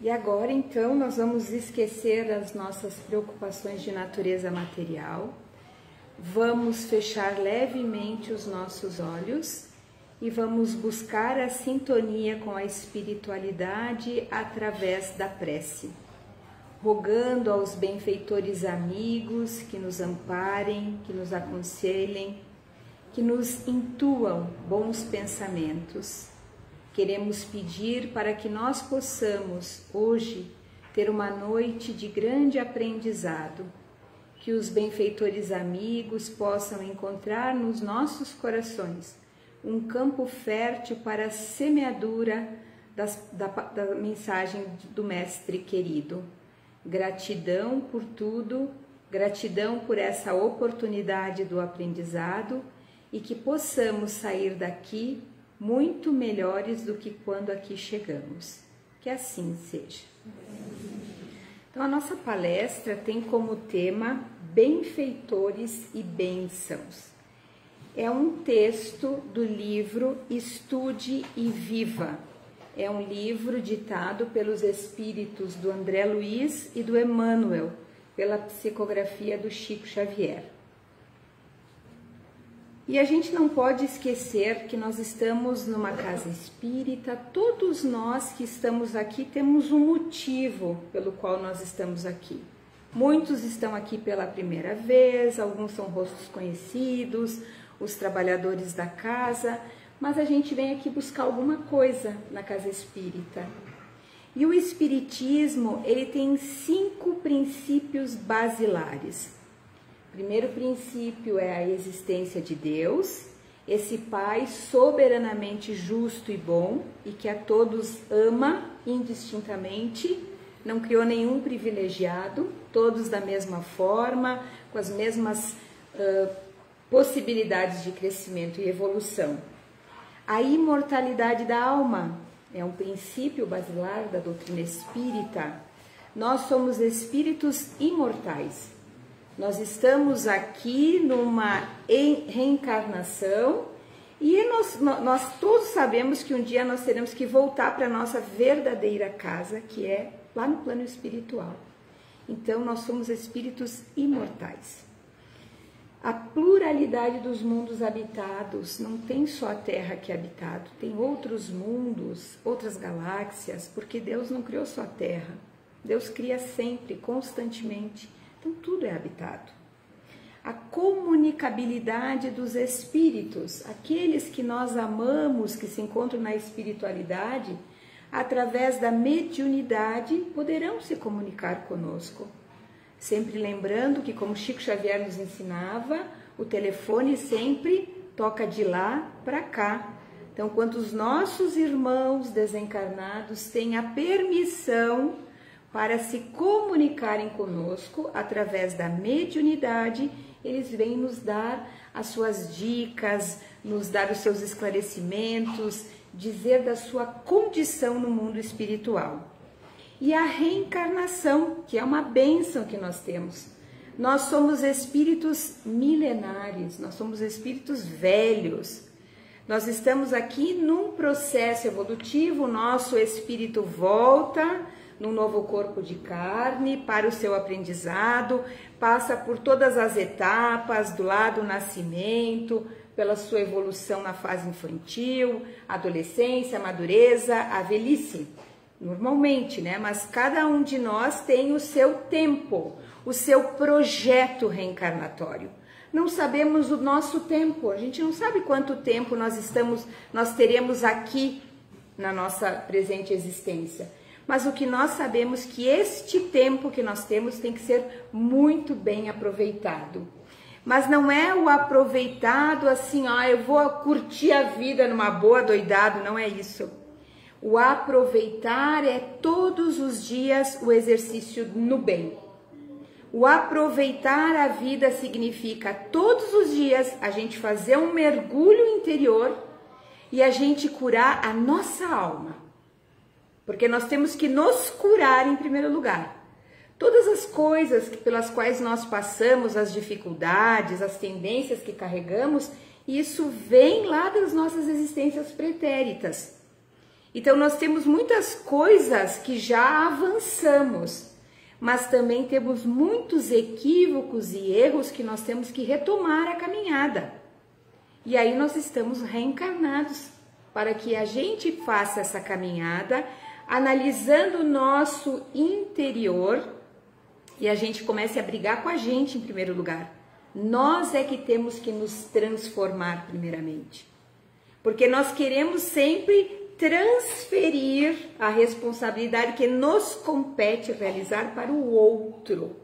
E agora, então, nós vamos esquecer as nossas preocupações de natureza material, vamos fechar levemente os nossos olhos e vamos buscar a sintonia com a espiritualidade através da prece, rogando aos benfeitores amigos que nos amparem, que nos aconselhem, que nos intuam bons pensamentos. Queremos pedir para que nós possamos, hoje, ter uma noite de grande aprendizado, que os benfeitores amigos possam encontrar nos nossos corações um campo fértil para a semeadura da mensagem do Mestre querido. Gratidão por tudo, gratidão por essa oportunidade do aprendizado e que possamos sair daqui muito melhores do que quando aqui chegamos. Que assim seja. Então, a nossa palestra tem como tema Benfeitores e Bênçãos. É um texto do livro Estude e Viva. É um livro ditado pelos espíritos do André Luiz e do Emmanuel, pela psicografia do Chico Xavier. E a gente não pode esquecer que nós estamos numa casa espírita, todos nós que estamos aqui temos um motivo pelo qual nós estamos aqui. Muitos estão aqui pela primeira vez, alguns são rostos conhecidos, os trabalhadores da casa, mas a gente vem aqui buscar alguma coisa na casa espírita. E o espiritismo, ele tem 5 princípios basilares. O primeiro princípio é a existência de Deus, esse Pai soberanamente justo e bom e que a todos ama indistintamente, não criou nenhum privilegiado, todos da mesma forma, com as mesmas possibilidades de crescimento e evolução. A imortalidade da alma é um princípio basilar da doutrina espírita. Nós somos espíritos imortais. Nós estamos aqui numa reencarnação e nós todos sabemos que um dia nós teremos que voltar para a nossa verdadeira casa, que é lá no plano espiritual. Então, nós somos espíritos imortais. A pluralidade dos mundos habitados, não tem só a Terra que é habitado, tem outros mundos, outras galáxias, porque Deus não criou só a Terra. Deus cria sempre, constantemente. Então, tudo é habitado. A comunicabilidade dos espíritos, aqueles que nós amamos, que se encontram na espiritualidade, através da mediunidade, poderão se comunicar conosco. Sempre lembrando que, como Chico Xavier nos ensinava, o telefone sempre toca de lá para cá. Então, quando os nossos irmãos desencarnados têm a permissão para se comunicarem conosco através da mediunidade, eles vêm nos dar as suas dicas, nos dar os seus esclarecimentos, dizer da sua condição no mundo espiritual. E a reencarnação, que é uma bênção que nós temos. Nós somos espíritos milenares, nós somos espíritos velhos. Nós estamos aqui num processo evolutivo, o nosso espírito volta num novo corpo de carne para o seu aprendizado, passa por todas as etapas do lado do nascimento, pela sua evolução na fase infantil, adolescência, madureza, a velhice, normalmente, né? Mas cada um de nós tem o seu tempo, o seu projeto reencarnatório. Não sabemos o nosso tempo, a gente não sabe quanto tempo nós teremos aqui na nossa presente existência. Mas o que nós sabemos é que este tempo que nós temos tem que ser muito bem aproveitado. Mas não é o aproveitado assim, eu vou curtir a vida numa boa, doidado, não é isso. O aproveitar é todos os dias o exercício no bem. O aproveitar a vida significa todos os dias a gente fazer um mergulho interior e a gente curar a nossa alma. Porque nós temos que nos curar em primeiro lugar. Todas as coisas pelas quais nós passamos, as dificuldades, as tendências que carregamos, isso vem lá das nossas existências pretéritas. Então nós temos muitas coisas que já avançamos, mas também temos muitos equívocos e erros que nós temos que retomar a caminhada. E aí nós estamos reencarnados para que a gente faça essa caminhada, analisando o nosso interior e a gente comece a brigar com a gente em primeiro lugar. Nós é que temos que nos transformar primeiramente, porque nós queremos sempre transferir a responsabilidade que nos compete realizar para o outro.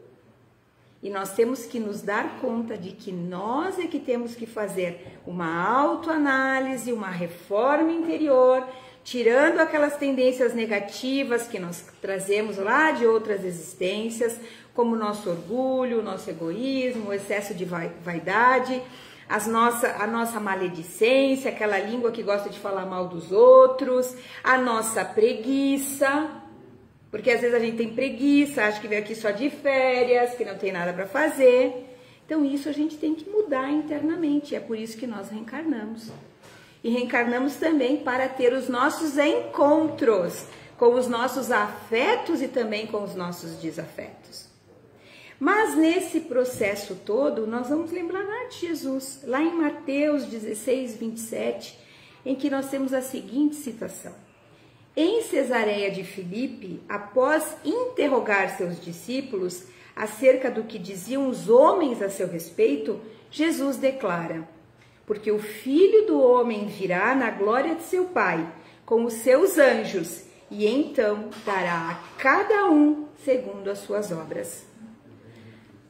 E nós temos que nos dar conta de que nós é que temos que fazer uma autoanálise, uma reforma interior, tirando aquelas tendências negativas que nós trazemos lá de outras existências, como o nosso orgulho, o nosso egoísmo, o excesso de vaidade, a nossa maledicência, aquela língua que gosta de falar mal dos outros, a nossa preguiça, porque às vezes a gente tem preguiça, acha que veio aqui só de férias, que não tem nada para fazer. Então isso a gente tem que mudar internamente, é por isso que nós reencarnamos. E reencarnamos também para ter os nossos encontros com os nossos afetos e também com os nossos desafetos. Mas nesse processo todo, nós vamos lembrar lá de Jesus, lá em Mateus 16, 27, em que nós temos a seguinte citação. Em Cesareia de Filipe, após interrogar seus discípulos acerca do que diziam os homens a seu respeito, Jesus declara: porque o Filho do Homem virá na glória de seu Pai, com os seus anjos, e então dará a cada um segundo as suas obras.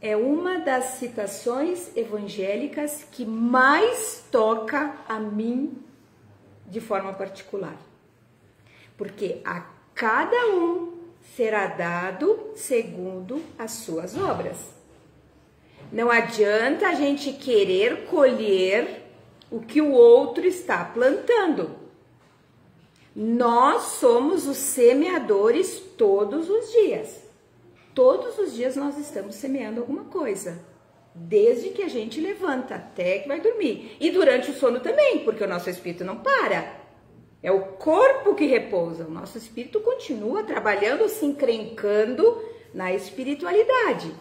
É uma das citações evangélicas que mais toca a mim de forma particular. Porque a cada um será dado segundo as suas obras. Não adianta a gente querer colher o que o outro está plantando. Nós somos os semeadores todos os dias. Todos os dias nós estamos semeando alguma coisa, desde que a gente levanta até que vai dormir. E durante o sono também, porque o nosso espírito não para. É o corpo que repousa, o nosso espírito continua trabalhando, se encrencando na espiritualidade.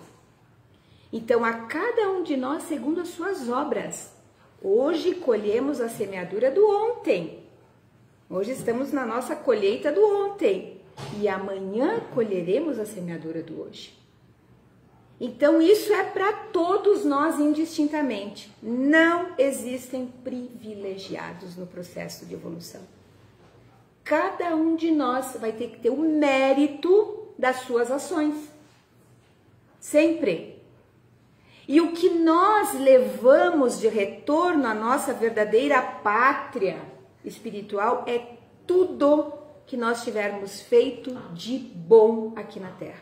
Então, a cada um de nós, segundo as suas obras. Hoje colhemos a semeadura do ontem. Hoje estamos na nossa colheita do ontem. E amanhã colheremos a semeadura do hoje. Então isso é para todos nós indistintamente. Não existem privilegiados no processo de evolução. Cada um de nós vai ter que ter o mérito das suas ações. Sempre. E o que nós levamos de retorno à nossa verdadeira pátria espiritual é tudo que nós tivermos feito de bom aqui na Terra.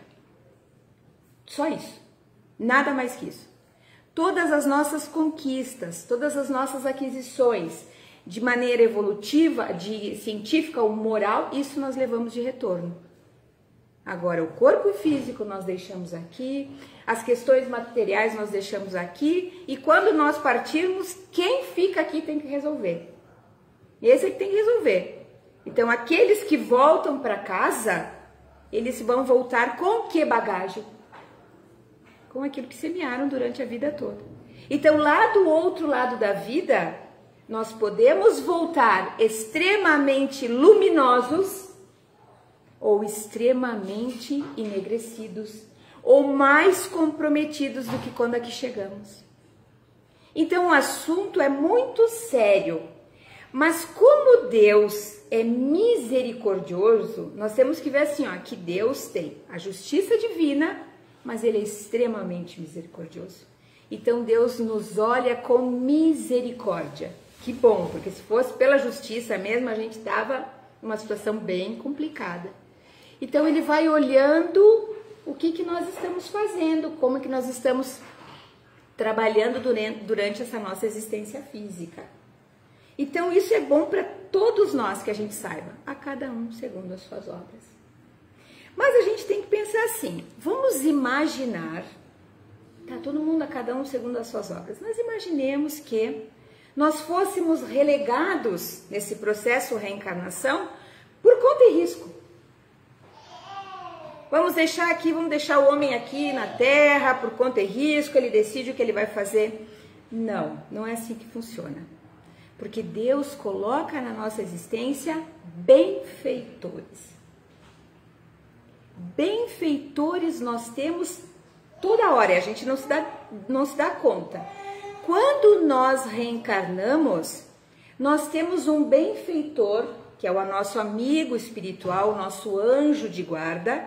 Só isso. Nada mais que isso. Todas as nossas conquistas, todas as nossas aquisições de maneira evolutiva, de científica ou moral, isso nós levamos de retorno. Agora, o corpo físico nós deixamos aqui, as questões materiais nós deixamos aqui, e quando nós partirmos, quem fica aqui tem que resolver. Esse é que tem que resolver. Então, aqueles que voltam para casa, eles vão voltar com que bagagem? Com aquilo que semearam durante a vida toda. Então, lá do outro lado da vida, nós podemos voltar extremamente luminosos ou extremamente enegrecidos, ou mais comprometidos do que quando aqui chegamos. Então, o assunto é muito sério. Mas como Deus é misericordioso, nós temos que ver assim, ó, que Deus tem a justiça divina, mas Ele é extremamente misericordioso. Então Deus nos olha com misericórdia. Que bom, porque se fosse pela justiça mesmo, a gente estava numa situação bem complicada. Então Ele vai olhando o que nós estamos fazendo, como que nós estamos trabalhando durante essa nossa existência física. Então isso é bom para todos nós que a gente saiba, a cada um segundo as suas obras. Mas a gente tem que pensar assim, vamos imaginar, tá todo mundo a cada um segundo as suas obras, mas imaginemos que nós fôssemos relegados nesse processo reencarnação por conta e risco. Vamos deixar o homem aqui na terra por conta e risco, ele decide o que ele vai fazer. Não, não é assim que funciona. Porque Deus coloca na nossa existência benfeitores. Benfeitores nós temos toda hora, e a gente não se dá conta. Quando nós reencarnamos, nós temos um benfeitor, que é o nosso amigo espiritual, o nosso anjo de guarda,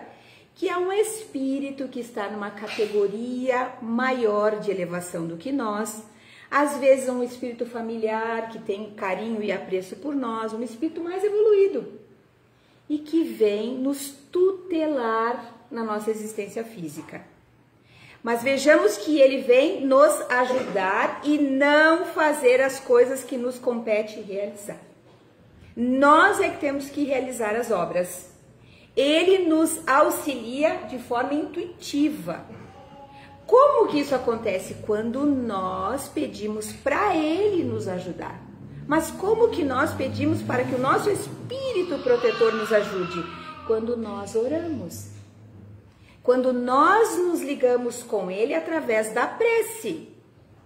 que é um espírito que está numa categoria maior de elevação do que nós. Às vezes um espírito familiar que tem carinho e apreço por nós, um espírito mais evoluído e que vem nos tutelar na nossa existência física. Mas vejamos que ele vem nos ajudar e não fazer as coisas que nos compete realizar. Nós é que temos que realizar as obras. Ele nos auxilia de forma intuitiva. Como que isso acontece? Quando nós pedimos para ele nos ajudar. Mas como que nós pedimos para que o nosso espírito protetor nos ajude? Quando nós oramos. Quando nós nos ligamos com ele através da prece.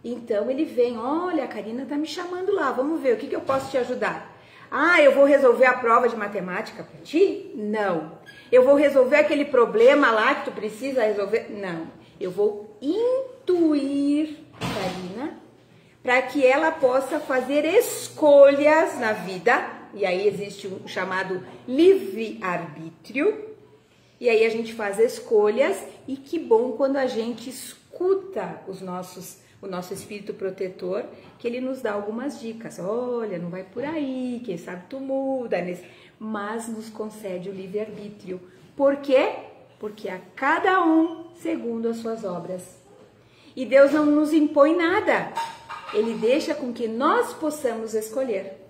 Então ele vem, olha, a Karina está me chamando lá, vamos ver, o que eu posso te ajudar? Ah, eu vou resolver a prova de matemática para ti? Não. Eu vou resolver aquele problema lá que tu precisa resolver? Não. Eu vou intuir Karina para que ela possa fazer escolhas na vida. E aí existe o chamado livre-arbítrio. E aí a gente faz escolhas e que bom quando a gente escuta o nosso espírito protetor, que ele nos dá algumas dicas. Olha, não vai por aí, quem sabe tu muda, mas nos concede o livre-arbítrio. Por quê? Porque a cada um segundo as suas obras. E Deus não nos impõe nada. Ele deixa com que nós possamos escolher.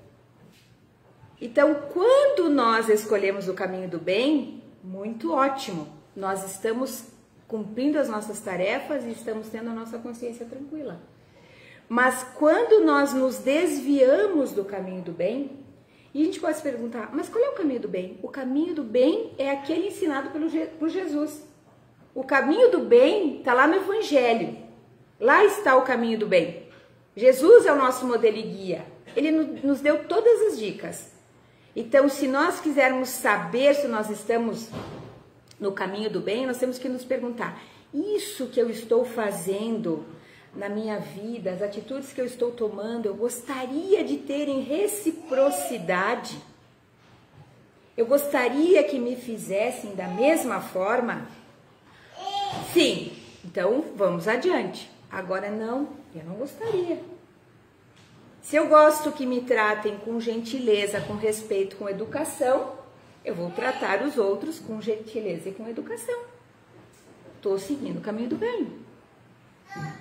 Então, quando nós escolhemos o caminho do bem, muito ótimo. Nós estamos cumprindo as nossas tarefas e estamos tendo a nossa consciência tranquila. Mas quando nós nos desviamos do caminho do bem, e a gente pode se perguntar, mas qual é o caminho do bem? O caminho do bem é aquele ensinado por Jesus. O caminho do bem está lá no Evangelho. Lá está o caminho do bem. Jesus é o nosso modelo e guia. Ele nos deu todas as dicas. Então, se nós quisermos saber se nós estamos no caminho do bem, nós temos que nos perguntar, isso que eu estou fazendo na minha vida, as atitudes que eu estou tomando, eu gostaria de ter em reciprocidade? Eu gostaria que me fizessem da mesma forma? Sim, então vamos adiante. Agora não, eu não gostaria. Se eu gosto que me tratem com gentileza, com respeito, com educação, eu vou tratar os outros com gentileza e com educação. Estou seguindo o caminho do bem.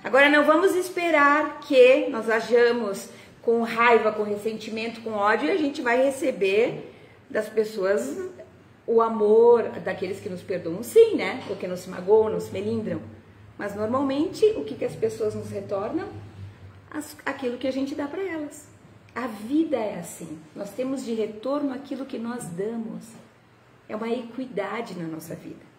Agora não vamos esperar que nós ajamos com raiva, com ressentimento, com ódio e a gente vai receber das pessoas o amor daqueles que nos perdoam, sim, né? Ou que nos magoam, nos melindram. Mas normalmente o que as pessoas nos retornam? Aquilo que a gente dá para elas. A vida é assim. Nós temos de retorno aquilo que nós damos. É uma equidade na nossa vida.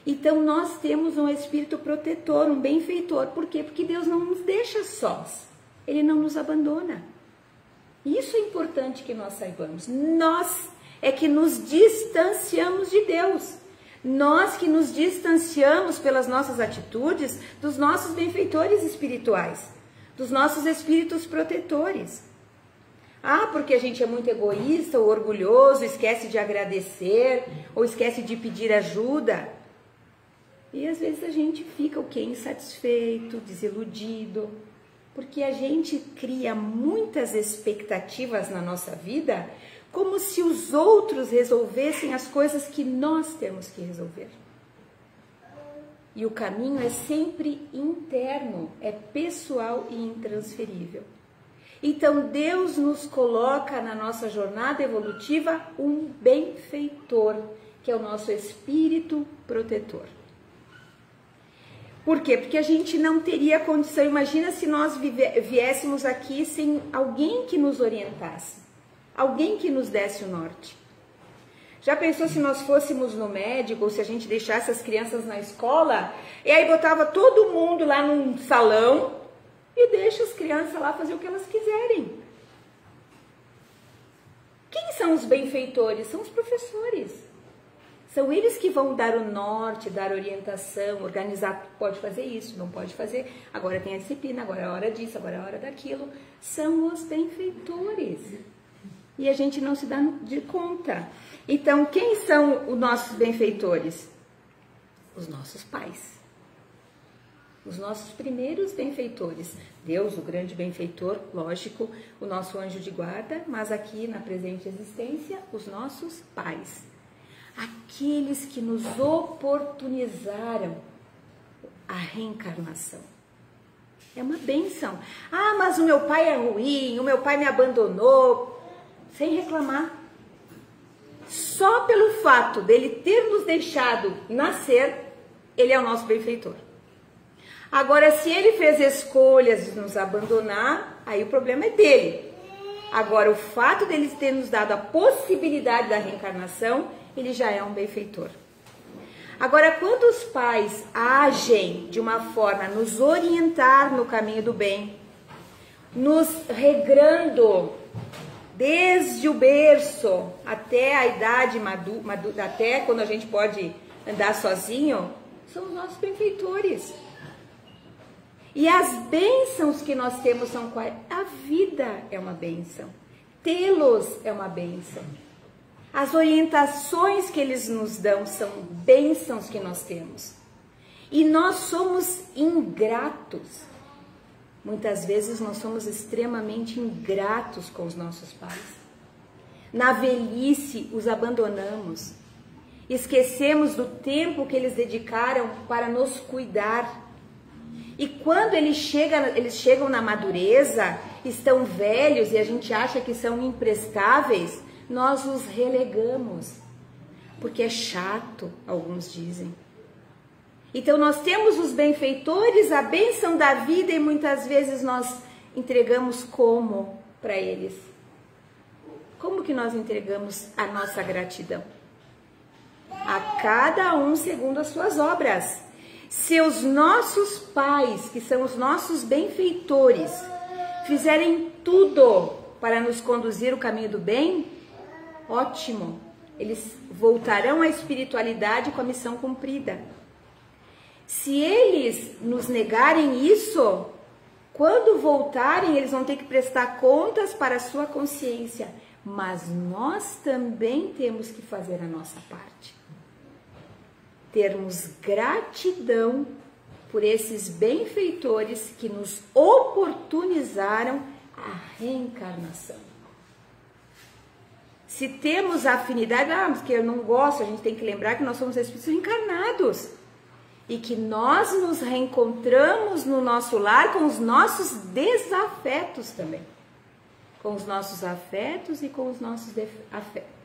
Então nós temos um espírito protetor, um benfeitor. Por quê? Porque Deus não nos deixa sós. Ele não nos abandona. Isso é importante que nós saibamos. Nós é que nos distanciamos de Deus. Nós que nos distanciamos pelas nossas atitudes dos nossos benfeitores espirituais, dos nossos espíritos protetores. Ah, porque a gente é muito egoísta ou orgulhoso, esquece de agradecer ou esquece de pedir ajuda. E às vezes a gente fica o quê? Insatisfeito, desiludido, porque a gente cria muitas expectativas na nossa vida, como se os outros resolvessem as coisas que nós temos que resolver. E o caminho é sempre interno, é pessoal e intransferível. Então Deus nos coloca na nossa jornada evolutiva um benfeitor, que é o nosso espírito protetor. Por quê? Porque a gente não teria condição. Imagina se nós viéssemos aqui sem alguém que nos orientasse, alguém que nos desse o norte. Já pensou se nós fôssemos no médico, ou se a gente deixasse as crianças na escola, e aí botava todo mundo lá num salão e deixa as crianças lá fazer o que elas quiserem? Quem são os benfeitores? São os professores. São eles que vão dar o norte, dar orientação, organizar, pode fazer isso, não pode fazer, agora tem a disciplina, agora é a hora disso, agora é a hora daquilo. São os benfeitores. E a gente não se dá de conta. Então, quem são os nossos benfeitores? Os nossos pais. Os nossos primeiros benfeitores. Deus, o grande benfeitor, lógico, o nosso anjo de guarda, mas aqui na presente existência, os nossos pais. Aqueles que nos oportunizaram a reencarnação. É uma bênção. Ah, mas o meu pai é ruim, o meu pai me abandonou. Sem reclamar. Só pelo fato dele ter nos deixado nascer, ele é o nosso benfeitor. Agora, se ele fez escolhas de nos abandonar, aí o problema é dele. Agora, o fato dele ter nos dado a possibilidade da reencarnação, ele já é um benfeitor. Agora, quando os pais agem de uma forma a nos orientar no caminho do bem, nos regrando desde o berço até a idade madura, até quando a gente pode andar sozinho, são os nossos benfeitores. E as bênçãos que nós temos são quais? A vida é uma bênção. Tê-los é uma bênção. As orientações que eles nos dão são bênçãos que nós temos. E nós somos ingratos. Muitas vezes nós somos extremamente ingratos com os nossos pais. Na velhice os abandonamos. Esquecemos do tempo que eles dedicaram para nos cuidar. E quando eles chegam na madureza, estão velhos e a gente acha que são imprestáveis, nós os relegamos. Porque é chato, alguns dizem. Então nós temos os benfeitores, a bênção da vida, e muitas vezes nós entregamos como para eles? Como que nós entregamos a nossa gratidão? A cada um segundo as suas obras. Se os nossos pais, que são os nossos benfeitores, fizerem tudo para nos conduzir o caminho do bem, ótimo. Eles voltarão à espiritualidade com a missão cumprida. Se eles nos negarem isso, quando voltarem, eles vão ter que prestar contas para a sua consciência. Mas nós também temos que fazer a nossa parte. Termos gratidão por esses benfeitores que nos oportunizaram a reencarnação. Se temos afinidade, porque eu não gosto, a gente tem que lembrar que nós somos espíritos encarnados. E que nós nos reencontramos no nosso lar com os nossos desafetos também. Com os nossos afetos e com os nossos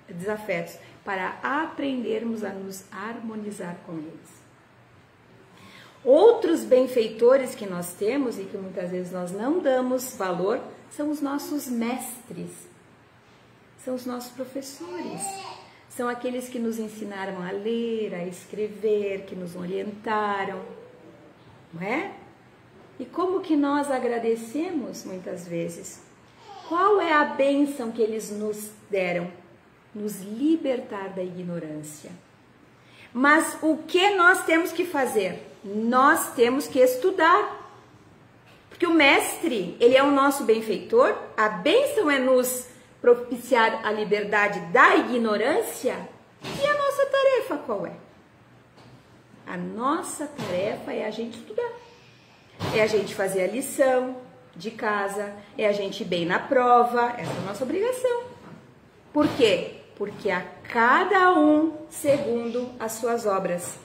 desafetos. Para aprendermos a nos harmonizar com eles. Outros benfeitores que nós temos e que muitas vezes nós não damos valor são os nossos mestres. São os nossos professores. São aqueles que nos ensinaram a ler, a escrever, que nos orientaram, não é? E como que nós agradecemos muitas vezes? Qual é a bênção que eles nos deram? Nos libertar da ignorância. Mas o que nós temos que fazer? Nós temos que estudar. Porque o mestre, ele é o nosso benfeitor, a bênção é nos propiciar a liberdade da ignorância. E a nossa tarefa qual é? A nossa tarefa é a gente estudar. É a gente fazer a lição de casa, é a gente ir bem na prova, essa é a nossa obrigação. Por quê? Porque a cada um segundo as suas obras.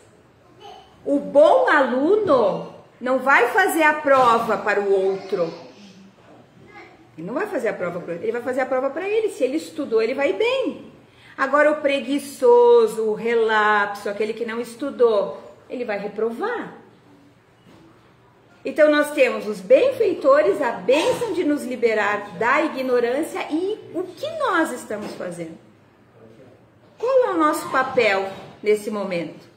O bom aluno não vai fazer a prova para o outro. Ele não vai fazer a prova para ele, vai fazer a prova para ele. Se ele estudou, ele vai bem. Agora o preguiçoso, o relapso, aquele que não estudou, ele vai reprovar. Então nós temos os benfeitores, a bênção de nos liberar da ignorância, e o que nós estamos fazendo? Qual é o nosso papel nesse momento?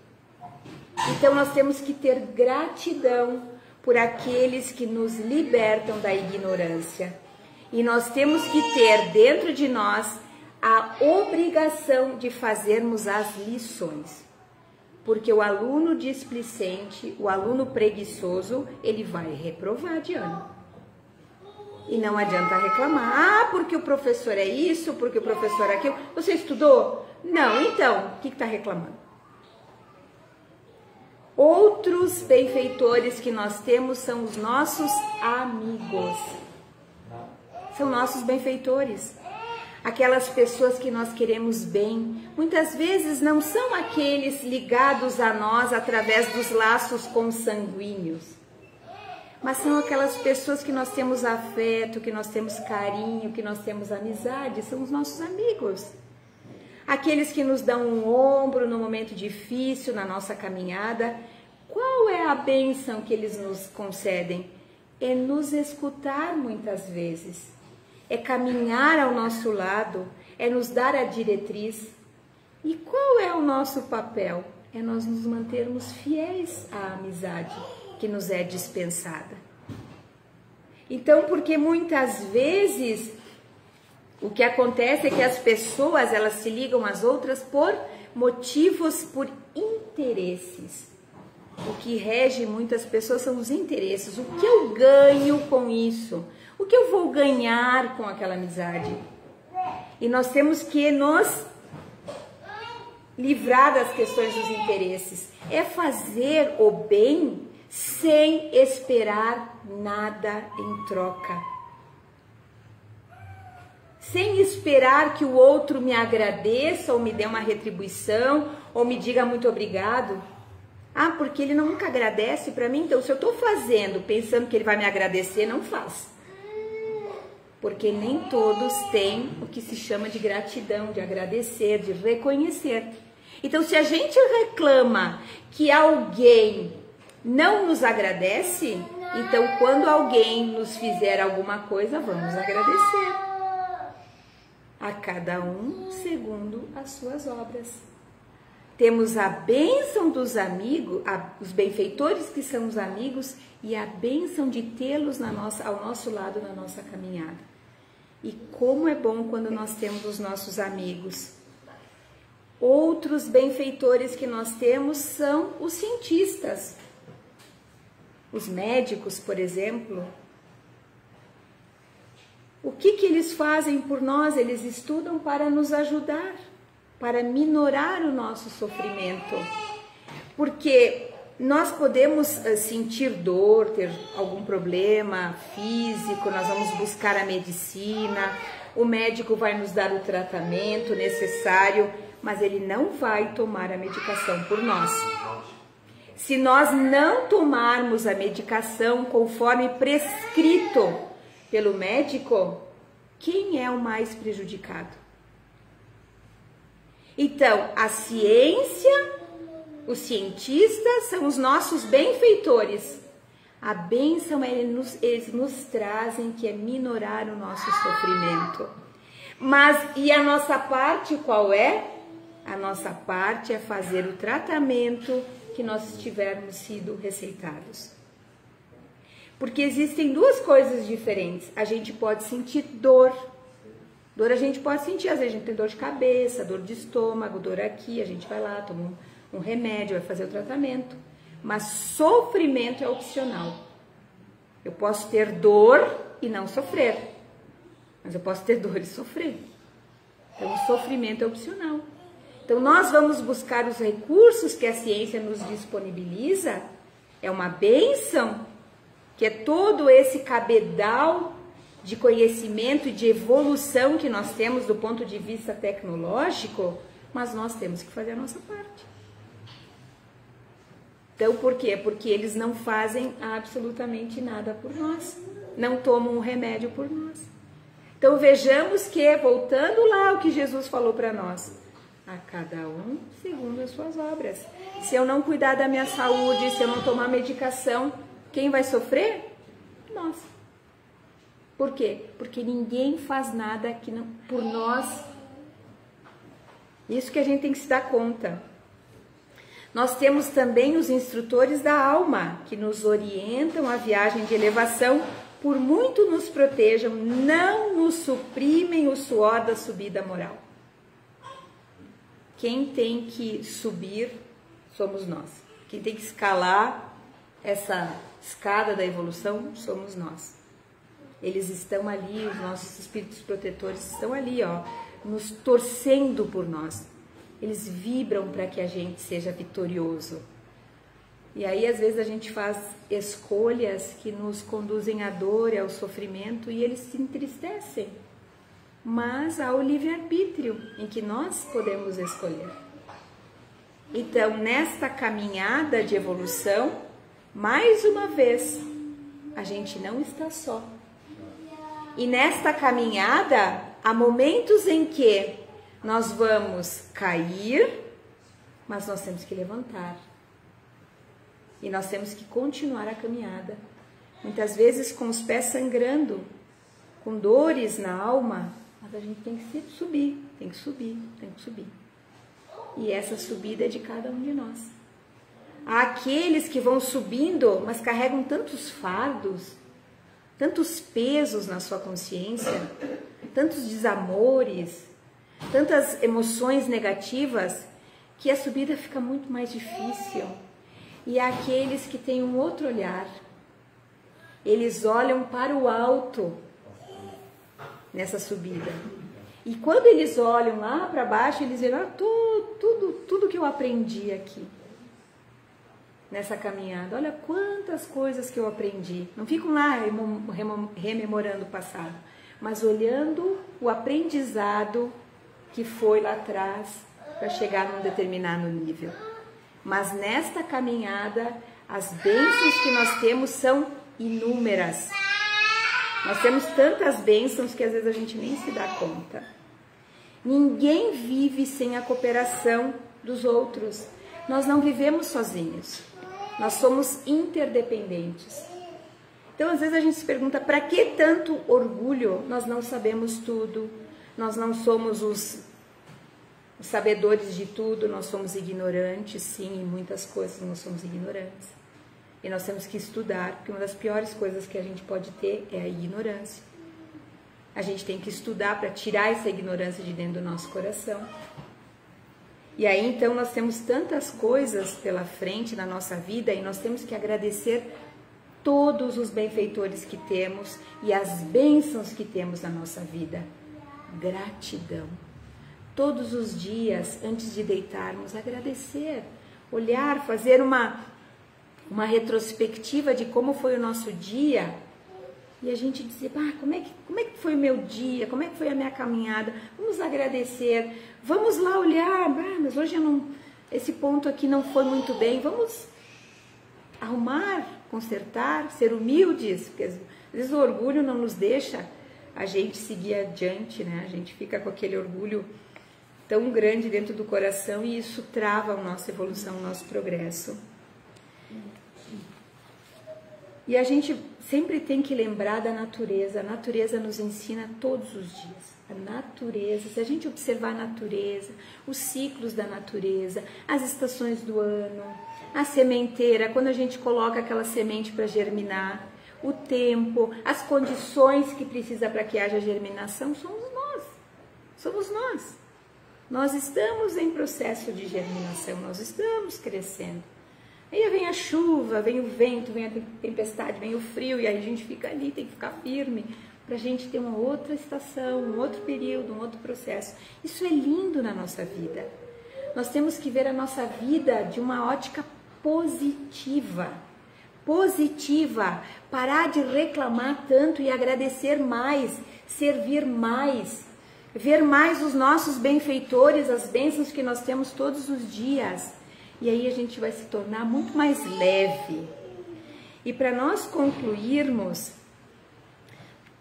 Então nós temos que ter gratidão por aqueles que nos libertam da ignorância. E nós temos que ter dentro de nós a obrigação de fazermos as lições. Porque o aluno displicente, o aluno preguiçoso, ele vai reprovar de ano. E não adianta reclamar. Ah, porque o professor é isso, porque o professor é aquilo. Você estudou? Não, então, o que está reclamando? Outros benfeitores que nós temos são os nossos amigos. São nossos benfeitores. Aquelas pessoas que nós queremos bem. Muitas vezes não são aqueles ligados a nós através dos laços consanguíneos. Mas são aquelas pessoas que nós temos afeto, que nós temos carinho, que nós temos amizade. São os nossos amigos. Aqueles que nos dão um ombro no momento difícil, na nossa caminhada. Qual é a bênção que eles nos concedem? É nos escutar muitas vezes. É caminhar ao nosso lado, é nos dar a diretriz. E qual é o nosso papel? É nós nos mantermos fiéis à amizade que nos é dispensada. Então, porque muitas vezes o que acontece é que as pessoas, elas se ligam às outras por motivos, por interesses. O que rege muitas pessoas são os interesses. O que eu ganho com isso? O que eu vou ganhar com aquela amizade? E nós temos que nos livrar das questões dos interesses. É fazer o bem sem esperar nada em troca. Sem esperar que o outro me agradeça ou me dê uma retribuição ou me diga muito obrigado. Ah, porque ele nunca agradece para mim, então se eu estou fazendo pensando que ele vai me agradecer, não faz. Porque nem todos têm o que se chama de gratidão, de agradecer, de reconhecer. Então se a gente reclama que alguém não nos agradece, então quando alguém nos fizer alguma coisa, vamos agradecer. A cada um segundo as suas obras. Temos a bênção dos amigos, os benfeitores que são os amigos e a bênção de tê-los ao nosso lado na nossa caminhada. E como é bom quando nós temos os nossos amigos. Outros benfeitores que nós temos são os cientistas. Os médicos, por exemplo. O que eles fazem por nós? Eles estudam para nos ajudar, para minorar o nosso sofrimento. Porque nós podemos sentir dor, ter algum problema físico, nós vamos buscar a medicina, o médico vai nos dar o tratamento necessário, mas ele não vai tomar a medicação por nós. Se nós não tomarmos a medicação conforme prescrito pelo médico, quem é o mais prejudicado? Então, a ciência, os cientistas são os nossos benfeitores. A bênção eles nos trazem, que é minorar o nosso sofrimento. Mas, e a nossa parte qual é? A nossa parte é fazer o tratamento que nós tivermos sido receitados. Porque existem duas coisas diferentes. A gente pode sentir dor. Dor a gente pode sentir, às vezes a gente tem dor de cabeça, dor de estômago, dor aqui, a gente vai lá, toma um remédio, vai fazer o tratamento. Mas sofrimento é opcional. Eu posso ter dor e não sofrer, mas eu posso ter dor e sofrer. Então o sofrimento é opcional. Então nós vamos buscar os recursos que a ciência nos disponibiliza, é uma bênção, que é todo esse cabedal de conhecimento e de evolução que nós temos do ponto de vista tecnológico, mas nós temos que fazer a nossa parte. Então, por quê? Porque eles não fazem absolutamente nada por nós, não tomam um remédio por nós. Então, vejamos que, voltando lá ao que Jesus falou para nós, a cada um segundo as suas obras. Se eu não cuidar da minha saúde, se eu não tomar medicação, quem vai sofrer? Nós. Por quê? Porque ninguém faz nada por nós Isso que a gente tem que se dar conta. Nós temos também os instrutores da alma, que nos orientam a viagem de elevação, por muito nos protejam, não nos suprimem o suor da subida moral. Quem tem que subir somos nós. Quem tem que escalar essa escada da evolução somos nós. Eles estão ali, os nossos espíritos protetores estão ali, ó, nos torcendo por nós. Eles vibram para que a gente seja vitorioso. E aí, às vezes, a gente faz escolhas que nos conduzem à dor e ao sofrimento e eles se entristecem. Mas há o livre-arbítrio em que nós podemos escolher. Então, nesta caminhada de evolução, mais uma vez, a gente não está só. E nesta caminhada, há momentos em que nós vamos cair, mas nós temos que levantar. E nós temos que continuar a caminhada. Muitas vezes com os pés sangrando, com dores na alma, mas a gente tem que subir, tem que subir, tem que subir. E essa subida é de cada um de nós. Há aqueles que vão subindo, mas carregam tantos fardos, tantos pesos na sua consciência, tantos desamores, tantas emoções negativas, que a subida fica muito mais difícil. E há aqueles que têm um outro olhar. Eles olham para o alto nessa subida. E quando eles olham lá para baixo, eles veem tudo que eu aprendi aqui nessa caminhada. Olha quantas coisas que eu aprendi. Não ficam lá rememorando o passado, mas olhando o aprendizado que foi lá atrás para chegar num determinado nível. Mas nesta caminhada, as bênçãos que nós temos são inúmeras. Nós temos tantas bênçãos que às vezes a gente nem se dá conta. Ninguém vive sem a cooperação dos outros. Nós não vivemos sozinhos. Nós somos interdependentes. Então, às vezes a gente se pergunta, para que tanto orgulho? Nós não sabemos tudo. Nós não somos os sabedores de tudo, nós somos ignorantes, sim, em muitas coisas nós somos ignorantes. E nós temos que estudar, porque uma das piores coisas que a gente pode ter é a ignorância. A gente tem que estudar para tirar essa ignorância de dentro do nosso coração. E aí, então, nós temos tantas coisas pela frente na nossa vida e nós temos que agradecer todos os benfeitores que temos e as bênçãos que temos na nossa vida. Gratidão. Todos os dias, antes de deitarmos, agradecer, olhar, fazer uma retrospectiva de como foi o nosso dia e a gente dizer, como é que foi o meu dia, como é que foi a minha caminhada, vamos agradecer, vamos lá olhar, mas hoje esse ponto aqui não foi muito bem, vamos arrumar, consertar, ser humildes, porque às vezes o orgulho não nos deixa a gente seguir adiante, né? A gente fica com aquele orgulho tão grande dentro do coração e isso trava a nossa evolução, o nosso progresso. E a gente sempre tem que lembrar da natureza. A natureza nos ensina todos os dias. A natureza, se a gente observar a natureza, os ciclos da natureza, as estações do ano, a sementeira, quando a gente coloca aquela semente para germinar, o tempo, as condições que precisa para que haja germinação, somos nós. Somos nós. Nós estamos em processo de germinação, nós estamos crescendo. Aí vem a chuva, vem o vento, vem a tempestade, vem o frio, e aí a gente fica ali, tem que ficar firme, para a gente ter uma outra estação, um outro período, um outro processo. Isso é lindo na nossa vida. Nós temos que ver a nossa vida de uma ótica positiva. Positiva, parar de reclamar tanto e agradecer mais, servir mais. Ver mais os nossos benfeitores, as bênçãos que nós temos todos os dias. E aí a gente vai se tornar muito mais leve. E para nós concluirmos,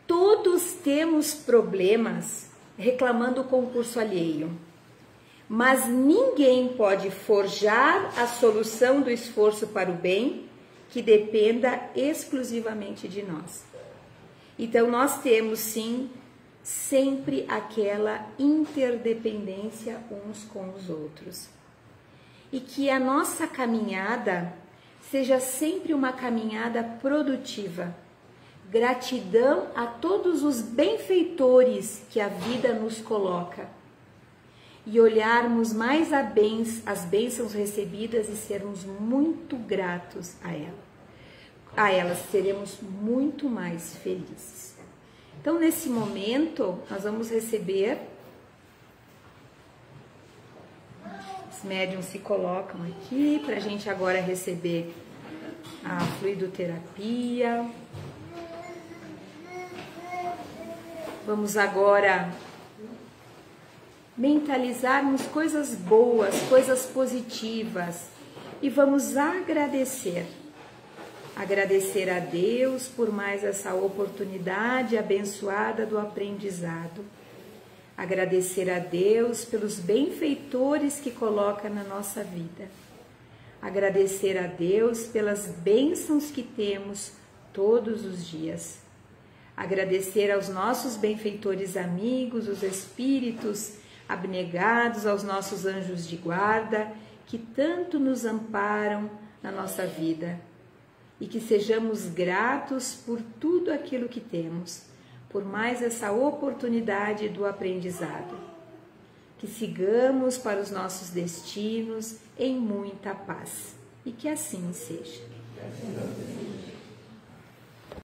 todos temos problemas reclamando o concurso alheio. Mas ninguém pode forjar a solução do esforço para o bem que dependa exclusivamente de nós. Então nós temos sim sempre aquela interdependência uns com os outros. E que a nossa caminhada seja sempre uma caminhada produtiva. Gratidão a todos os benfeitores que a vida nos coloca. E olharmos mais as bênçãos recebidas e sermos muito gratos a ela. A elas seremos muito mais felizes. Então, nesse momento, nós vamos receber, os médiuns se colocam aqui para a gente agora receber a fluidoterapia. Vamos agora mentalizarmos coisas boas, coisas positivas e vamos agradecer. Agradecer a Deus por mais essa oportunidade abençoada do aprendizado. Agradecer a Deus pelos benfeitores que coloca na nossa vida. Agradecer a Deus pelas bênçãos que temos todos os dias. Agradecer aos nossos benfeitores amigos, os espíritos abnegados, aos nossos anjos de guarda, que tanto nos amparam na nossa vida. E que sejamos gratos por tudo aquilo que temos, por mais essa oportunidade do aprendizado. Que sigamos para os nossos destinos em muita paz. E que assim seja.